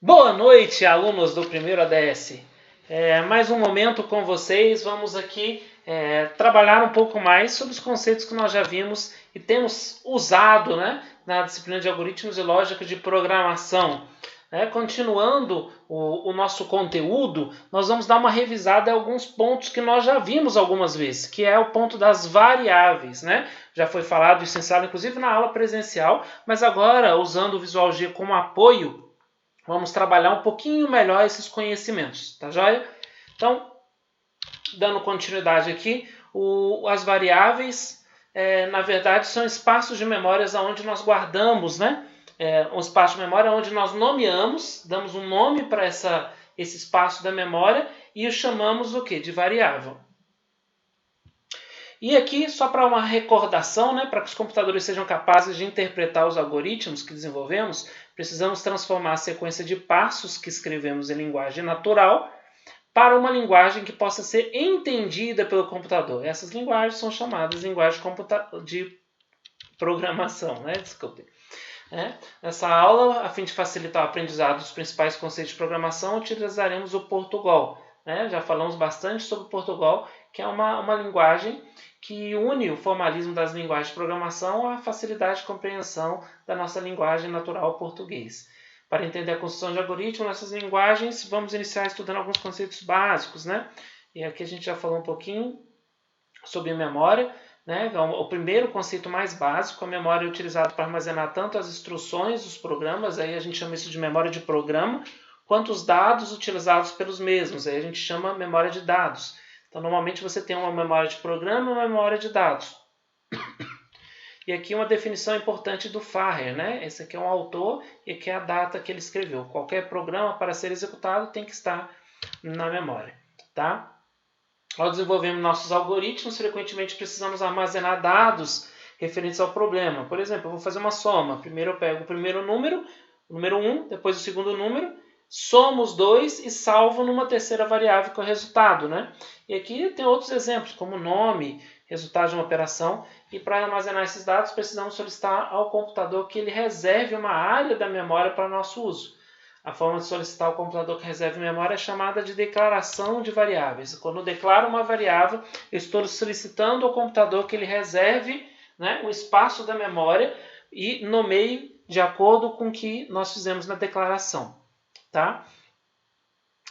Boa noite, alunos do primeiro ADS. Mais um momento com vocês. Vamos aqui trabalhar um pouco mais sobre os conceitos que nós já vimos e temos usado, na disciplina de algoritmos e lógica de programação. Continuando o nosso conteúdo, nós vamos dar uma revisada em alguns pontos que nós já vimos algumas vezes, que é o ponto das variáveis. Já foi falado isso em sala, inclusive na aula presencial, mas agora, usando o Visual G como apoio, vamos trabalhar um pouquinho melhor esses conhecimentos, tá joia? Então, dando continuidade aqui, as variáveis, na verdade, são espaços de memórias onde nós guardamos, um espaço de memória onde nós nomeamos, damos um nome para esse espaço da memória e o chamamos o quê? De variável. E aqui, só para uma recordação, para que os computadores sejam capazes de interpretar os algoritmos que desenvolvemos, precisamos transformar a sequência de passos que escrevemos em linguagem natural para uma linguagem que possa ser entendida pelo computador. Essas linguagens são chamadas de linguagem de programação. Desculpe. Nessa aula, a fim de facilitar o aprendizado dos principais conceitos de programação, utilizaremos o Portugal. Já falamos bastante sobre o Portugal, que é uma linguagem que une o formalismo das linguagens de programação à facilidade de compreensão da nossa linguagem natural português. Para entender a construção de algoritmos nessas linguagens, vamos iniciar estudando alguns conceitos básicos. E aqui a gente já falou um pouquinho sobre memória. O primeiro conceito mais básico, a memória é utilizada para armazenar tanto as instruções dos programas, aí a gente chama isso de memória de programa, quanto os dados utilizados pelos mesmos, aí a gente chama memória de dados. Então, normalmente você tem uma memória de programa e uma memória de dados. E aqui uma definição importante do Farrer, Esse aqui é um autor e aqui é a data que ele escreveu. Qualquer programa para ser executado tem que estar na memória, tá? Ao desenvolvermos nossos algoritmos, frequentemente precisamos armazenar dados referentes ao problema. Por exemplo, eu vou fazer uma soma. Primeiro eu pego o primeiro número, o número 1, depois o segundo número, somo os dois e salvo numa terceira variável que é o resultado. E aqui tem outros exemplos, como nome, resultado de uma operação. E para armazenar esses dados, precisamos solicitar ao computador que ele reserve uma área da memória para nosso uso. A forma de solicitar ao computador que reserve memória é chamada de declaração de variáveis. Quando eu declaro uma variável, eu estou solicitando ao computador que ele reserve o espaço da memória e nomeie de acordo com o que nós fizemos na declaração. Tá?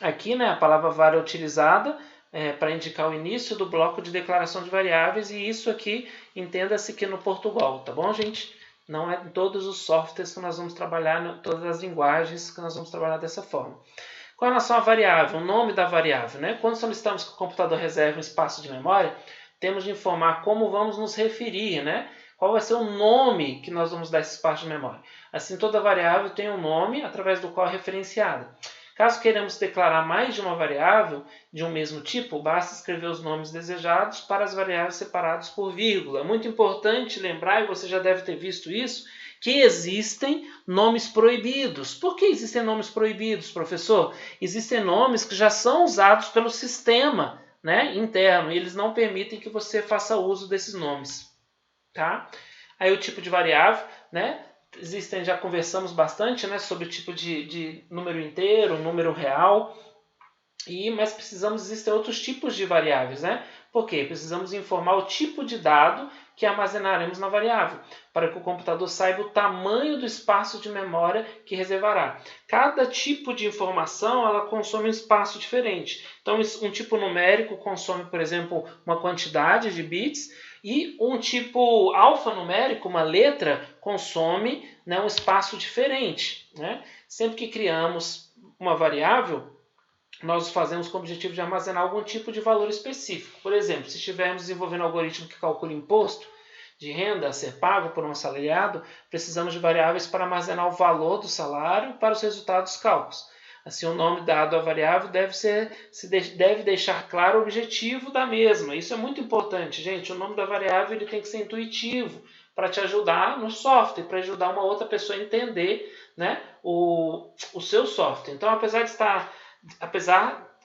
Aqui a palavra var é utilizada para indicar o início do bloco de declaração de variáveis, e isso aqui, entenda-se que no Portugal, tá bom, gente? Não é em todos os softwares que nós vamos trabalhar, todas as linguagens que nós vamos trabalhar dessa forma. Com relação à variável, o nome da variável, Quando solicitamos que o computador reserve um espaço de memória, temos de informar como vamos nos referir, Qual vai ser o nome que nós vamos dar a esse espaço de memória. Assim, toda variável tem um nome através do qual é referenciada. Caso queiramos declarar mais de uma variável de um mesmo tipo, basta escrever os nomes desejados para as variáveis separadas por vírgula. É muito importante lembrar, e você já deve ter visto isso, que existem nomes proibidos. Por que existem nomes proibidos, professor? Existem nomes que já são usados pelo sistema interno, e eles não permitem que você faça uso desses nomes. Tá? Aí o tipo de variável, Existem, já conversamos bastante sobre o tipo de número inteiro, número real, mas existem outros tipos de variáveis. Por quê? Precisamos informar o tipo de dado que armazenaremos na variável, para que o computador saiba o tamanho do espaço de memória que reservará. Cada tipo de informação ela consome um espaço diferente. Então, um tipo numérico consome, por exemplo, uma quantidade de bits, e um tipo alfanumérico, uma letra, consome um espaço diferente. Sempre que criamos uma variável, nós fazemos com o objetivo de armazenar algum tipo de valor específico. Por exemplo, se estivermos desenvolvendo um algoritmo que calcula imposto de renda a ser pago por um assalariado, precisamos de variáveis para armazenar o valor do salário para os resultados dos cálculos. Assim, o nome dado à variável deve deixar claro o objetivo da mesma. Isso é muito importante, gente. O nome da variável ele tem que ser intuitivo para te ajudar no software, para ajudar uma outra pessoa a entender o seu software. Então, apesar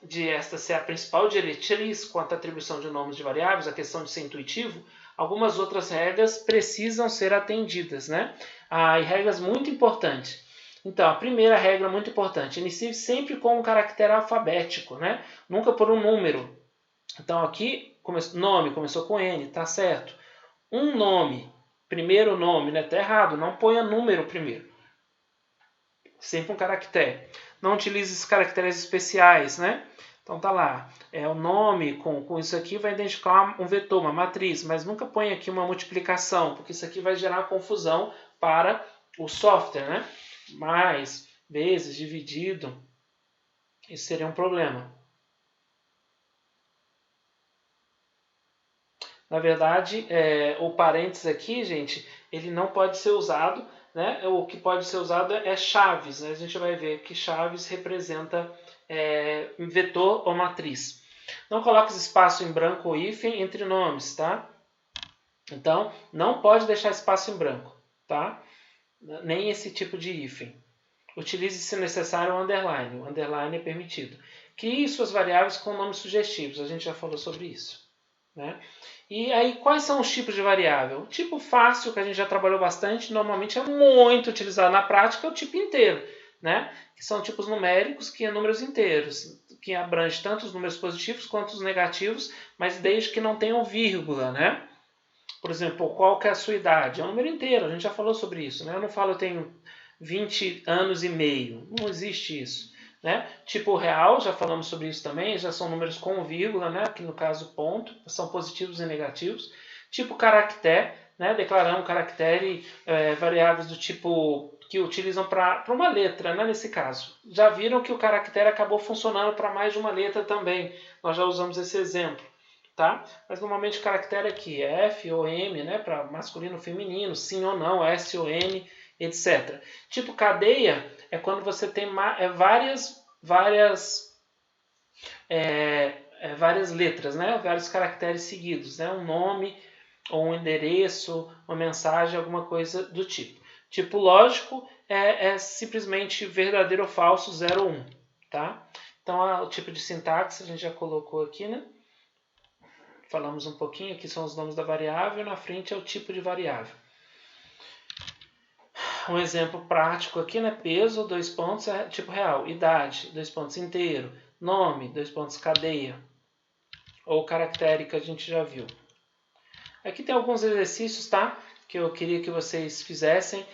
de esta ser a principal diretriz quanto à atribuição de nomes de variáveis, a questão de ser intuitivo, algumas outras regras precisam ser atendidas. E regras muito importantes. Então, a primeira regra muito importante, inicie sempre com um caractere alfabético, né? Nunca por um número. Então, aqui, nome começou com N, tá certo. Um nome, primeiro nome, né? Tá errado, não ponha número primeiro. Sempre um caractere. Não utilize esses caracteres especiais, né? Então tá lá, o nome com isso aqui vai identificar um vetor, uma matriz, mas nunca põe aqui uma multiplicação, porque isso aqui vai gerar confusão para o software, né? Mais, vezes, dividido, isso seria um problema. Na verdade, o parênteses aqui, gente, ele não pode ser usado, né? O que pode ser usado é chaves, né? A gente vai ver que chaves representa vetor ou matriz. Não coloque espaço em branco ou hífen entre nomes, tá? Então, não pode deixar espaço em branco, tá? Nem esse tipo de hífen. Utilize, se necessário, o underline. O underline é permitido. Crie suas variáveis com nomes sugestivos. A gente já falou sobre isso, né? E aí, quais são os tipos de variável? O tipo fácil, que a gente já trabalhou bastante, normalmente é muito utilizado na prática, é o tipo inteiro, né? Que são tipos numéricos, que é números inteiros, que abrange tanto os números positivos quanto os negativos, mas desde que não tenham vírgula, né? Por exemplo, qual que é a sua idade? É um número inteiro, a gente já falou sobre isso, né? Eu não falo eu tenho 20 anos e meio, não existe isso, né? Tipo real, já falamos sobre isso também, já são números com vírgula, né? Aqui no caso ponto, são positivos e negativos. Tipo caractere, né? Declarar um caractere, variáveis do tipo que utilizam para uma letra, né? Nesse caso. Já viram que o caractere acabou funcionando para mais de uma letra também, nós já usamos esse exemplo. Tá? Mas normalmente o caractere aqui é F ou M, né? Para masculino ou feminino, sim ou não, S ou N, etc. Tipo cadeia é quando você tem várias letras, né? Vários caracteres seguidos, né? Um nome ou um endereço, uma mensagem, alguma coisa do tipo. Tipo lógico é simplesmente verdadeiro ou falso, 0 ou 1. Tá? Então o tipo de sintaxe a gente já colocou aqui, né? Falamos um pouquinho, aqui são os nomes da variável, na frente é o tipo de variável. Um exemplo prático aqui, né? Peso, 2 pontos, é tipo real. Idade, 2 pontos inteiro. Nome, 2 pontos cadeia. Ou caractere, que a gente já viu. Aqui tem alguns exercícios, tá? Que eu queria que vocês fizessem.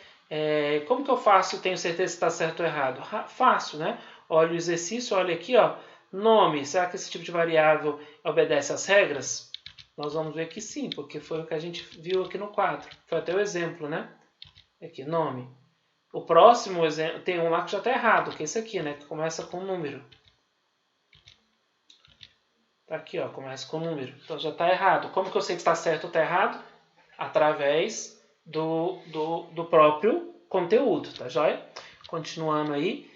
Como que eu faço? Tenho certeza se está certo ou errado? Fácil, né? Olha o exercício, olha aqui, ó. Nome, será que esse tipo de variável obedece às regras? Nós vamos ver que sim, porque foi o que a gente viu aqui no quadro. Foi até o exemplo, né? Aqui, nome. O próximo exemplo, tem um lá que já está errado, que é esse aqui, né? Que começa com número. Tá aqui, ó, começa com número. Então já está errado. Como que eu sei que está certo ou está errado? Através do próprio conteúdo, tá joia? Continuando aí.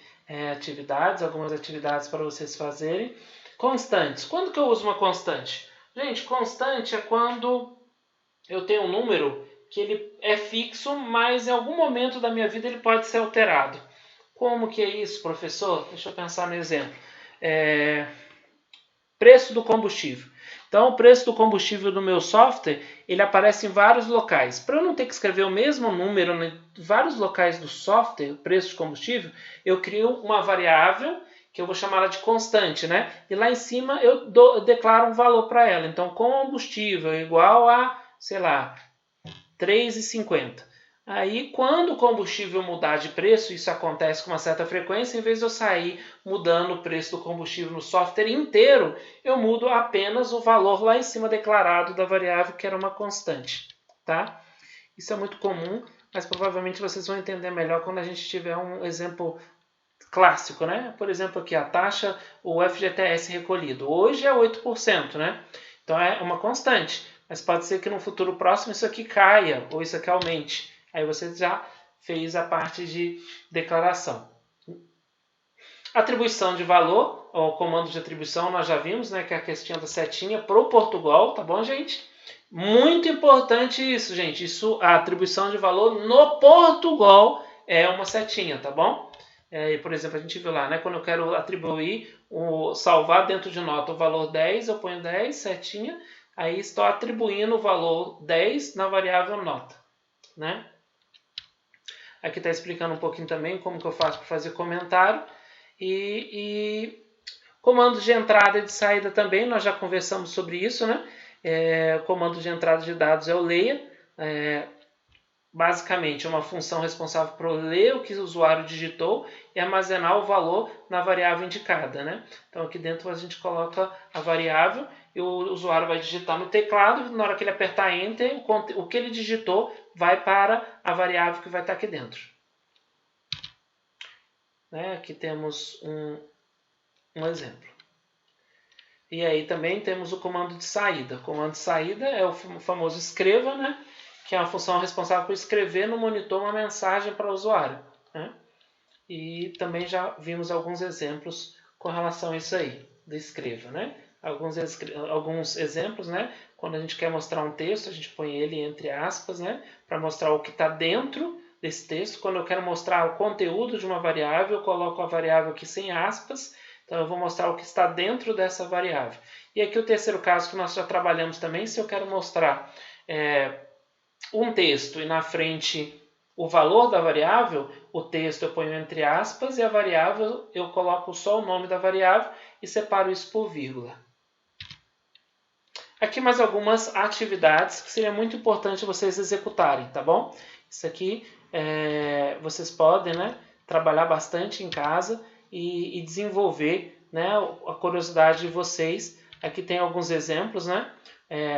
Atividades, algumas atividades para vocês fazerem. Constantes. Quando que eu uso uma constante? Gente, constante é quando eu tenho um número que ele é fixo, mas em algum momento da minha vida ele pode ser alterado. Como que é isso, professor? Deixa eu pensar no exemplo. Preço do combustível. Então, o preço do combustível do meu software, ele aparece em vários locais. Para eu não ter que escrever o mesmo número em vários locais do software, o preço de combustível, eu crio uma variável que eu vou chamar ela de constante, né? E lá em cima eu declaro um valor para ela. Então, combustível é igual a, sei lá, R$3,50. Aí, quando o combustível mudar de preço, isso acontece com uma certa frequência, em vez de eu sair mudando o preço do combustível no software inteiro, eu mudo apenas o valor lá em cima declarado da variável, que era uma constante. Tá? Isso é muito comum, mas provavelmente vocês vão entender melhor quando a gente tiver um exemplo clássico, né? Por exemplo, aqui a taxa, o FGTS recolhido. Hoje é 8%, né? Então é uma constante, mas pode ser que no futuro próximo isso aqui caia ou isso aqui aumente. Aí você já fez a parte de declaração. Atribuição de valor, ou comando de atribuição, nós já vimos, né, que é a questão da setinha pro Portugal, tá bom, gente? Muito importante isso, gente. Isso, a atribuição de valor no Portugal é uma setinha, tá bom? Por exemplo, a gente viu lá, né, quando eu quero atribuir, salvar dentro de nota o valor 10, eu ponho 10, setinha, aí estou atribuindo o valor 10 na variável nota, né? Aqui está explicando um pouquinho também como que eu faço para fazer comentário. E comandos de entrada e de saída também, nós já conversamos sobre isso, né? Comando de entrada de dados é o leia. Basicamente, é uma função responsável por ler o que o usuário digitou e armazenar o valor na variável indicada, né? Então, aqui dentro a gente coloca a variável e o usuário vai digitar no teclado. Na hora que ele apertar Enter, o que ele digitou vai para a variável que vai estar aqui dentro. Aqui temos um exemplo. E aí também temos o comando de saída. O comando de saída é o famoso escreva, né? Que é uma função responsável por escrever no monitor uma mensagem para o usuário, né? E também já vimos alguns exemplos com relação a isso aí, do escreva, né? Alguns exemplos, né? Quando a gente quer mostrar um texto, a gente põe ele entre aspas, né? Para mostrar o que está dentro desse texto. Quando eu quero mostrar o conteúdo de uma variável, eu coloco a variável aqui sem aspas. Então, eu vou mostrar o que está dentro dessa variável. E aqui o terceiro caso que nós já trabalhamos também, se eu quero mostrar um texto e na frente o valor da variável, o texto eu ponho entre aspas e a variável eu coloco só o nome da variável e separo isso por vírgula. Aqui mais algumas atividades que seria muito importante vocês executarem, tá bom? Isso aqui vocês podem, né, trabalhar bastante em casa e desenvolver, né, a curiosidade de vocês. Aqui tem alguns exemplos, né?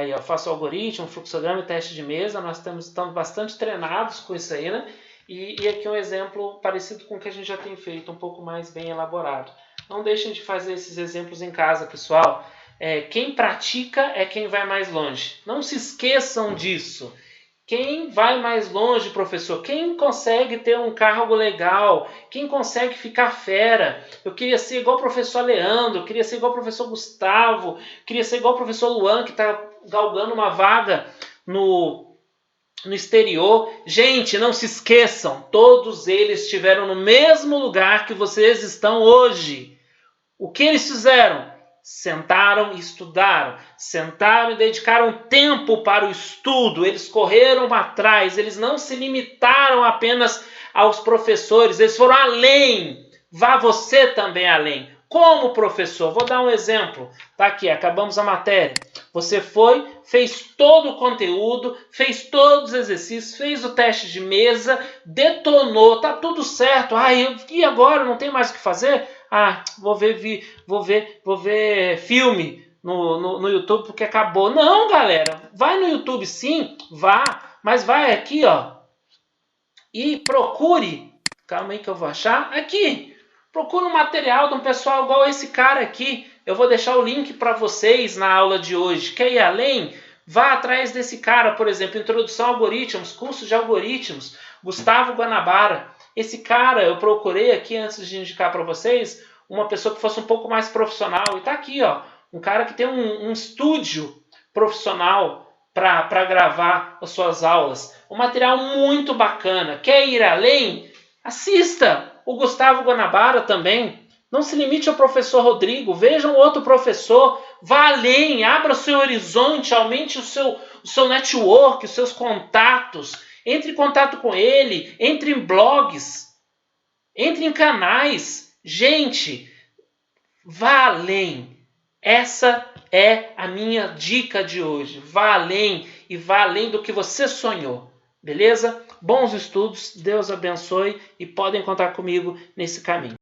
Eu faço algoritmo, fluxograma e teste de mesa. Nós estamos bastante treinados com isso aí, né? E aqui um exemplo parecido com o que a gente já tem feito, um pouco mais bem elaborado. Não deixem de fazer esses exemplos em casa, pessoal. Quem pratica é quem vai mais longe. Não se esqueçam disso. Quem vai mais longe, professor? Quem consegue ter um cargo legal? Quem consegue ficar fera? Eu queria ser igual o professor Leandro, queria ser igual o professor Gustavo, queria ser igual o professor Luan, que está galgando uma vaga no exterior. Gente, não se esqueçam, todos eles estiveram no mesmo lugar que vocês estão hoje. O que eles fizeram? Sentaram e estudaram, sentaram e dedicaram tempo para o estudo, eles correram atrás, eles não se limitaram apenas aos professores, eles foram além. Vá você também além. Como professor? Vou dar um exemplo. Tá aqui, acabamos a matéria. Você foi, fez todo o conteúdo, fez todos os exercícios, fez o teste de mesa, detonou, tá tudo certo. E agora? Não tem mais o que fazer? Vou ver filme no YouTube porque acabou. Não, galera. Vai no YouTube sim, vá. Mas vai aqui, ó. E procure. Calma aí que eu vou achar. Aqui. Procura um material de um pessoal igual esse cara aqui. Eu vou deixar o link para vocês na aula de hoje. Quer ir além? Vá atrás desse cara, por exemplo, Introdução a Algoritmos, curso de algoritmos, Gustavo Guanabara. Esse cara, eu procurei aqui antes de indicar para vocês, uma pessoa que fosse um pouco mais profissional. E tá aqui, ó, um cara que tem um estúdio profissional para gravar as suas aulas. Um material muito bacana. Quer ir além? Assista o Gustavo Guanabara também. Não se limite ao professor Rodrigo. Veja um outro professor. Vá além. Abra o seu horizonte. Aumente o seu network, os seus contatos. Entre em contato com ele. Entre em blogs. Entre em canais. Gente, vá além. Essa é a minha dica de hoje. Vá além e vá além do que você sonhou. Beleza? Bons estudos, Deus abençoe e podem contar comigo nesse caminho.